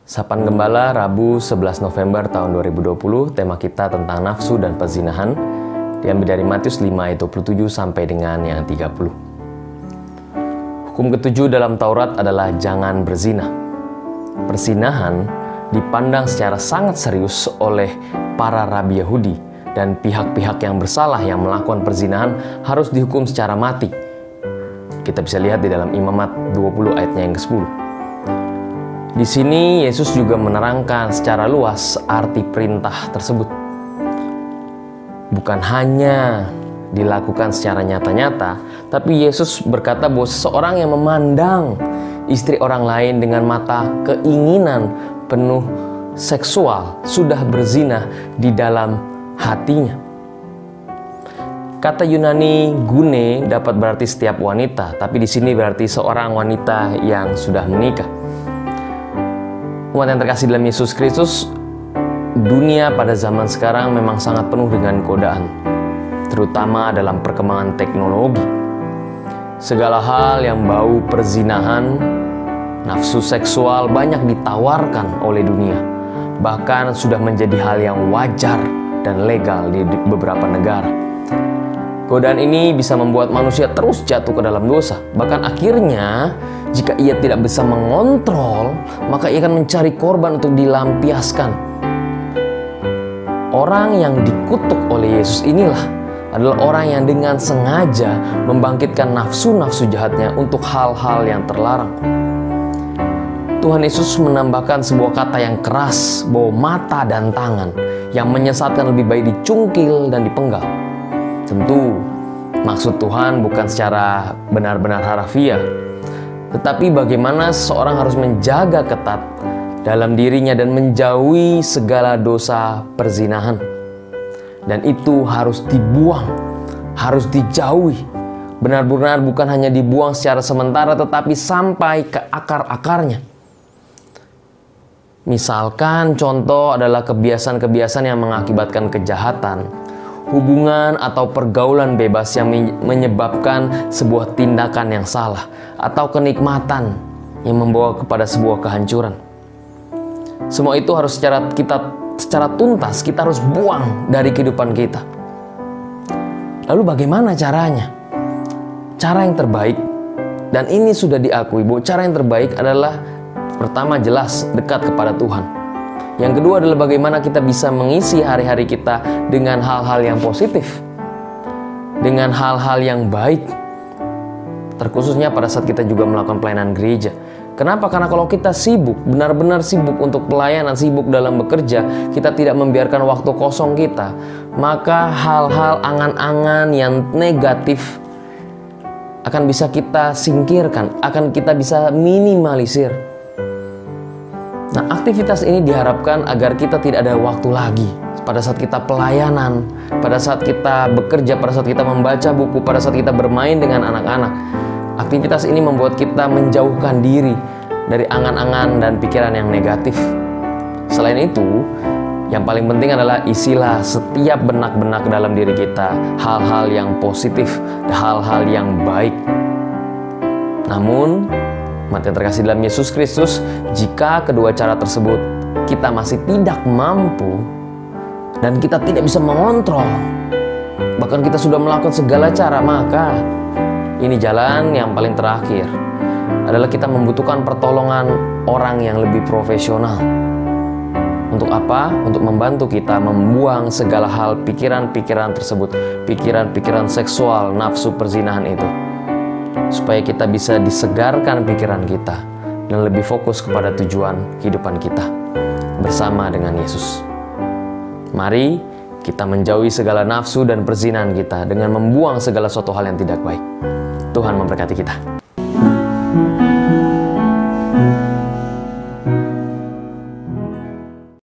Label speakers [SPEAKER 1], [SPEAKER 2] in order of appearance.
[SPEAKER 1] Sapaan Gembala, Rabu 11 November tahun 2020, tema kita tentang nafsu dan perzinahan, diambil dari Matius 5 ayat 27 sampai dengan yang 30. Hukum ketujuh dalam Taurat adalah jangan berzina. Perzinahan dipandang secara sangat serius oleh para rabi Yahudi, dan pihak-pihak yang bersalah yang melakukan perzinahan harus dihukum secara mati. Kita bisa lihat di dalam Imamat 20 ayatnya yang ke-10. Di sini Yesus juga menerangkan secara luas arti perintah tersebut. Bukan hanya dilakukan secara nyata-nyata, tapi Yesus berkata bahwa seseorang yang memandang istri orang lain dengan mata keinginan penuh seksual sudah berzina di dalam hatinya. Kata Yunani gune dapat berarti setiap wanita, tapi di sini berarti seorang wanita yang sudah menikah. Umat yang terkasih dalam Yesus Kristus, dunia pada zaman sekarang memang sangat penuh dengan godaan, terutama dalam perkembangan teknologi. Segala hal yang bau perzinahan, nafsu seksual banyak ditawarkan oleh dunia. Bahkan sudah menjadi hal yang wajar dan legal di beberapa negara. Godaan ini bisa membuat manusia terus jatuh ke dalam dosa. Bahkan akhirnya, jika ia tidak bisa mengontrol, maka ia akan mencari korban untuk dilampiaskan. Orang yang dikutuk oleh Yesus inilah adalah orang yang dengan sengaja membangkitkan nafsu-nafsu jahatnya untuk hal-hal yang terlarang. Tuhan Yesus menambahkan sebuah kata yang keras bahwa mata dan tangan yang menyesatkan lebih baik dicungkil dan dipenggal. Tentu, maksud Tuhan bukan secara benar-benar harfiah, tetapi bagaimana seseorang harus menjaga ketat dalam dirinya dan menjauhi segala dosa perzinahan. Dan itu harus dibuang, harus dijauhi. Benar-benar bukan hanya dibuang secara sementara, tetapi sampai ke akar-akarnya. Misalkan contoh adalah kebiasaan-kebiasaan yang mengakibatkan kejahatan, hubungan atau pergaulan bebas yang menyebabkan sebuah tindakan yang salah, atau kenikmatan yang membawa kepada sebuah kehancuran. Semua itu harus secara tuntas kita harus buang dari kehidupan kita. Lalu bagaimana caranya? Cara yang terbaik, dan ini sudah diakui bahwa cara yang terbaik adalah pertama jelas dekat kepada Tuhan. Yang kedua adalah bagaimana kita bisa mengisi hari-hari kita dengan hal-hal yang positif, dengan hal-hal yang baik, terkhususnya pada saat kita juga melakukan pelayanan gereja. Kenapa? Karena kalau kita sibuk, benar-benar sibuk untuk pelayanan, sibuk dalam bekerja, kita tidak membiarkan waktu kosong kita, maka hal-hal angan-angan yang negatif akan bisa kita singkirkan, akan kita bisa minimalisir. Nah, aktivitas ini diharapkan agar kita tidak ada waktu lagi pada saat kita pelayanan, pada saat kita bekerja, pada saat kita membaca buku, pada saat kita bermain dengan anak-anak. Aktivitas ini membuat kita menjauhkan diri dari angan-angan dan pikiran yang negatif. Selain itu, yang paling penting adalah isilah setiap benak-benak dalam diri kita hal-hal yang positif, hal-hal yang baik. Namun, umat yang terkasih dalam Yesus Kristus, jika kedua cara tersebut kita masih tidak mampu dan kita tidak bisa mengontrol, bahkan kita sudah melakukan segala cara, maka ini jalan yang paling terakhir adalah kita membutuhkan pertolongan orang yang lebih profesional. Untuk apa? Untuk membantu kita membuang segala hal pikiran-pikiran tersebut, pikiran-pikiran seksual, nafsu perzinahan itu, supaya kita bisa disegarkan pikiran kita dan lebih fokus kepada tujuan kehidupan kita bersama dengan Yesus. Mari kita menjauhi segala nafsu dan perzinahan kita dengan membuang segala suatu hal yang tidak baik. Tuhan memberkati kita.